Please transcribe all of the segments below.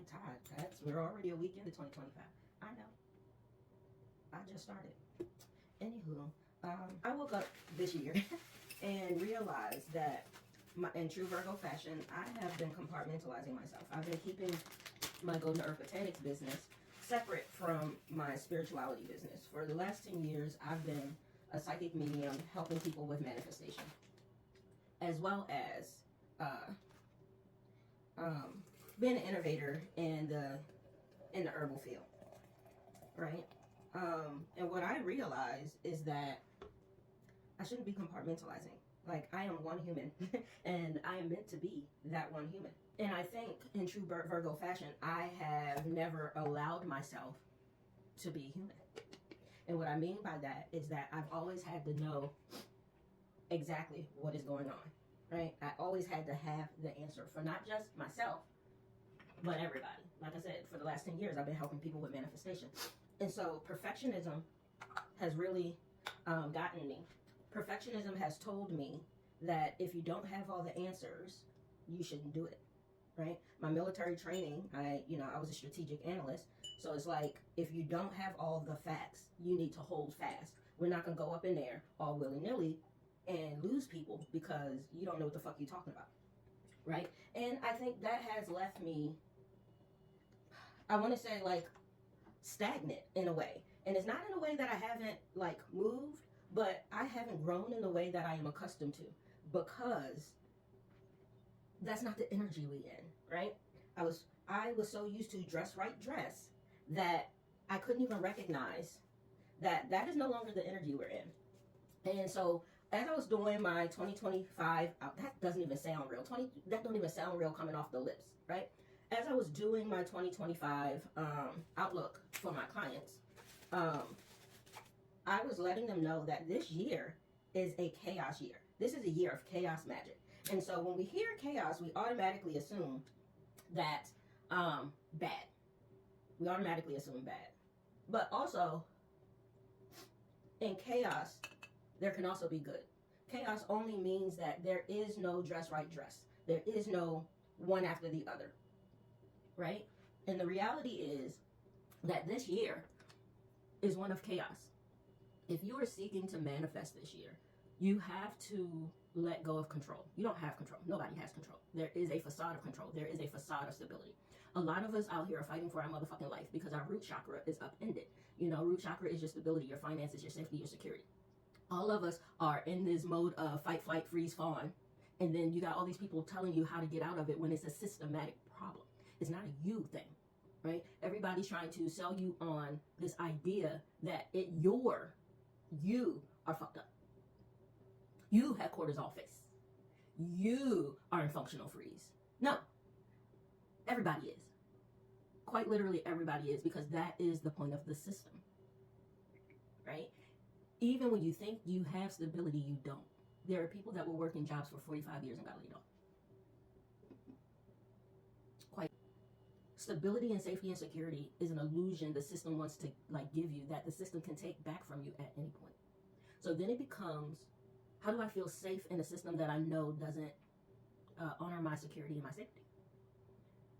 Todd, we're already a week into 2025. I know. I just started. Anywho, I woke up this year and realized that in true Virgo fashion, I have been compartmentalizing myself. I've been keeping my Golden Earth Botanics business separate from my spirituality business. For the last 10 years, I've been a psychic medium helping people with manifestation, as well as being an innovator in the herbal field, right? And what I realized is that I shouldn't be compartmentalizing. Like, I am one human, and I am meant to be that one human. And I think in true Virgo fashion, I have never allowed myself to be human. And what I mean by that is that I've always had to know exactly what is going on, right? I always had to have the answer for not just myself, but everybody. Like I said, for the last 10 years, I've been helping people with manifestation. And so perfectionism has really gotten me. Perfectionism has told me that if you don't have all the answers, you shouldn't do it, right? My military training, I was a strategic analyst. So it's like, if you don't have all the facts, you need to hold fast. We're not going to go up in there all willy-nilly and lose people because you don't know what the fuck you're talking about, right? And I think that has left me, I want to say, like, stagnant in a way. And it's not in a way that I haven't, like, moved, but I haven't grown in the way that I am accustomed to, because that's not the energy we in, right? I was so used to dress that I couldn't even recognize that is no longer the energy we're in. And so as I was doing my 2025, that doesn't even sound real. That don't even sound real coming off the lips, right? As I was doing my 2025 outlook for my clients, I was letting them know that this year is a chaos year. This is a year of chaos magic. And so when we hear chaos, we automatically assume that bad. We automatically assume bad. But also, in chaos, there can also be good. Chaos only means that there is no dress. There is no one after the other, right? And the reality is that this year is one of chaos. If you are seeking to manifest this year, you have to let go of control. You don't have control. Nobody has control. There is a facade of control. There is a facade of stability. A lot of us out here are fighting for our motherfucking life because our root chakra is upended. You know, root chakra is your stability, your finances, your safety, your security. All of us are in this mode of fight, flight, freeze, fawn. And then you got all these people telling you how to get out of it when it's a systematic problem. It's not a you thing, right? Everybody's trying to sell you on this idea that you are fucked up. You have cortisol face. You are in functional freeze. No. Everybody is. Quite literally everybody is, because that is the point of the system. Right? Even when you think you have stability, you don't. There are people that will work in jobs for 45 years and barely don't. Quite. Stability and safety and security is an illusion the system wants to give you, that the system can take back from you at any point. So then it becomes, how do I feel safe in a system that I know doesn't honor my security and my safety?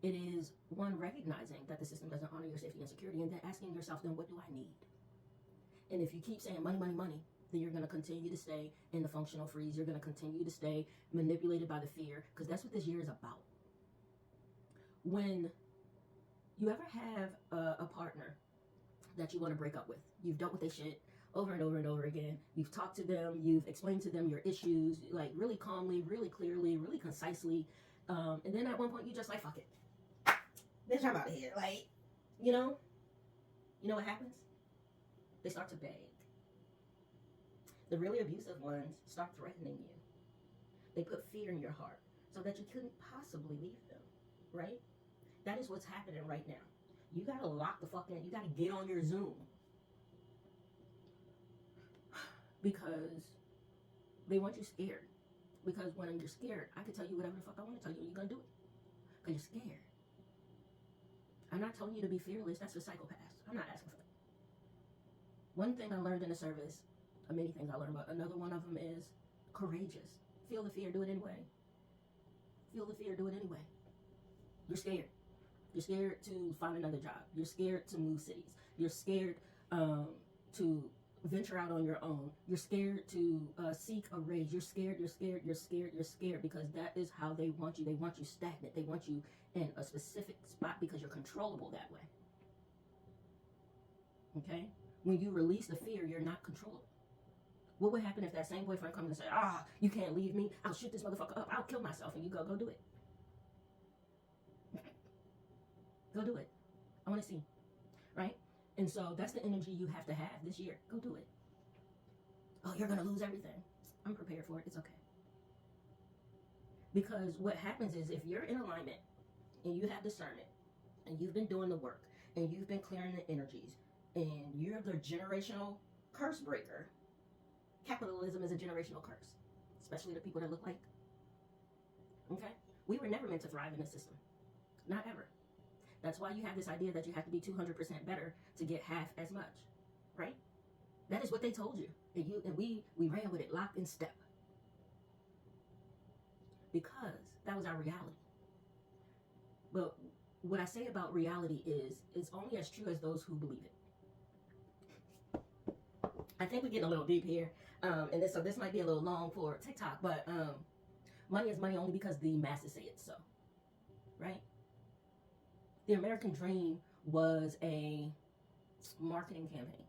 It is one, recognizing that the system doesn't honor your safety and security, and then asking yourself, then what do I need? And if you keep saying money, money, money, then you're going to continue to stay in the functional freeze. You're going to continue to stay manipulated by the fear, because that's what this year is about. When you ever have a partner that you want to break up with, you've dealt with their shit over and over and over again. You've talked to them. You've explained to them your issues, like really calmly, really clearly, really concisely. And then at one point, you just like, fuck it. Bitch, I'm out of here. Like, you know what happens? They start to beg. The really abusive ones start threatening you. They put fear in your heart so that you couldn't possibly leave them, right? That is what's happening right now. You gotta lock the fuck in. You gotta get on your Zoom. Because they want you scared. Because when you're scared, I can tell you whatever the fuck I want to tell you, and you're gonna do it. Because you're scared. I'm not telling you to be fearless. That's for psychopaths. I'm not asking for that. One thing I learned in the service, many things I learned, but another one of them is courageous. Feel the fear, do it anyway. Feel the fear, do it anyway. You're scared. You're scared to find another job. You're scared to move cities. You're scared to venture out on your own. You're scared to seek a raise. You're scared, you're scared, you're scared, you're scared, because that is how they want you. They want you stagnant. They want you in a specific spot because you're controllable that way. Okay? When you release the fear, you're not controllable. What would happen if that same boyfriend comes and says, you can't leave me. I'll shoot this motherfucker up. I'll kill myself. And you go do it. Go do it. I want to see. Right? And so that's the energy you have to have this year. Go do it. Oh, you're going to lose everything. I'm prepared for it. It's okay. Because what happens is if you're in alignment and you have discernment and you've been doing the work and you've been clearing the energies and you're the generational curse breaker, capitalism is a generational curse, especially the people that look like. Okay? We were never meant to thrive in this system. Not ever. That's why you have this idea that you have to be 200% better to get half as much, right? That is what they told you. And we ran with it lock and step. Because that was our reality. But what I say about reality is it's only as true as those who believe it. I think we're getting a little deep here. So this might be a little long for TikTok, but money is money only because the masses say it so, right? The American dream was a marketing campaign.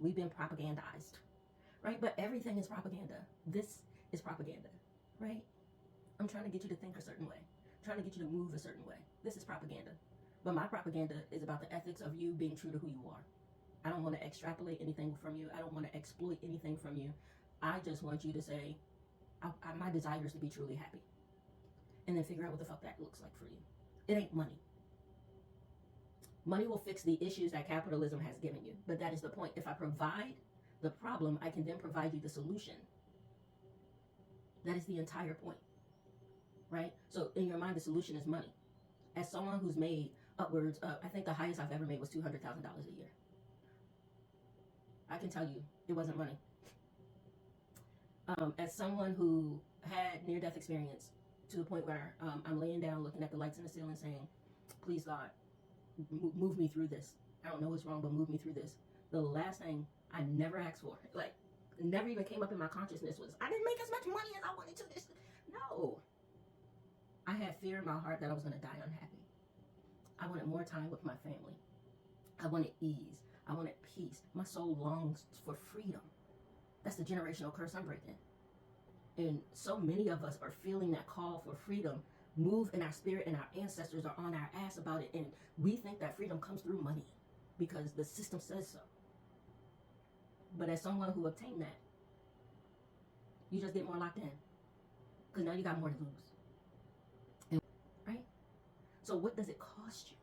We've been propagandized, right? But everything is propaganda. This is propaganda, right? I'm trying to get you to think a certain way. I'm trying to get you to move a certain way. This is propaganda. But my propaganda is about the ethics of you being true to who you are. I don't want to extrapolate anything from you. I don't want to exploit anything from you. I just want you to say, my desire is to be truly happy. And then figure out what the fuck that looks like for you. It ain't money. Money will fix the issues that capitalism has given you. But that is the point. If I provide the problem, I can then provide you the solution. That is the entire point. Right? So in your mind, the solution is money. As someone who's made upwards of, I think the highest I've ever made was $200,000 a year. I can tell you, it wasn't money. As someone who had near-death experience to the point where I'm laying down looking at the lights in the ceiling saying, please God, move me through this. I don't know what's wrong, but move me through this. The last thing I never asked for, like, never even came up in my consciousness was, I didn't make as much money as I wanted to. No. I had fear in my heart that I was going to die unhappy. I wanted more time with my family. I wanted ease. I wanted peace. My soul longs for freedom. That's the generational curse I'm breaking. And so many of us are feeling that call for freedom move in our spirit, and our ancestors are on our ass about it. And we think that freedom comes through money because the system says so. But as someone who obtained that, you just get more locked in because now you got more to lose. And, right? So what does it cost you?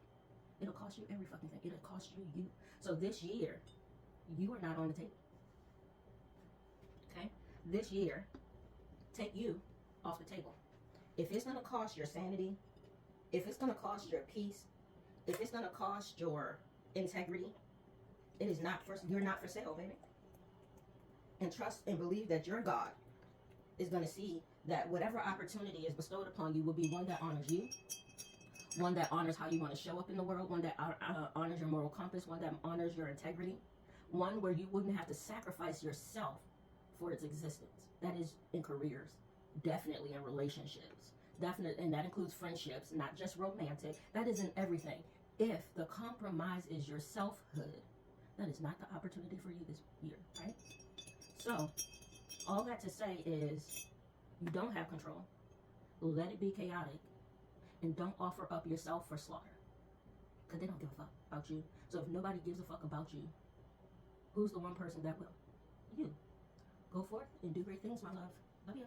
It'll cost you every fucking thing. It'll cost you. So this year, you are not on the table. Okay? This year, take you off the table. If it's going to cost your sanity, if it's going to cost your peace, if it's going to cost your integrity, it is not for, you're not for sale, baby. And trust and believe that your God is going to see that whatever opportunity is bestowed upon you will be one that honors you, one that honors how you want to show up in the world, one that honors your moral compass, one that honors your integrity, one where you wouldn't have to sacrifice yourself for its existence. That is in careers, definitely in relationships, definitely, and that includes friendships, not just romantic. That is in everything. If the compromise is your selfhood, that is not the opportunity for you this year, right? So, all that to say is, you don't have control. Let it be chaotic. And don't offer up yourself for slaughter. Because they don't give a fuck about you. So if nobody gives a fuck about you, who's the one person that will? You. Go forth and do great things, my love. Love you.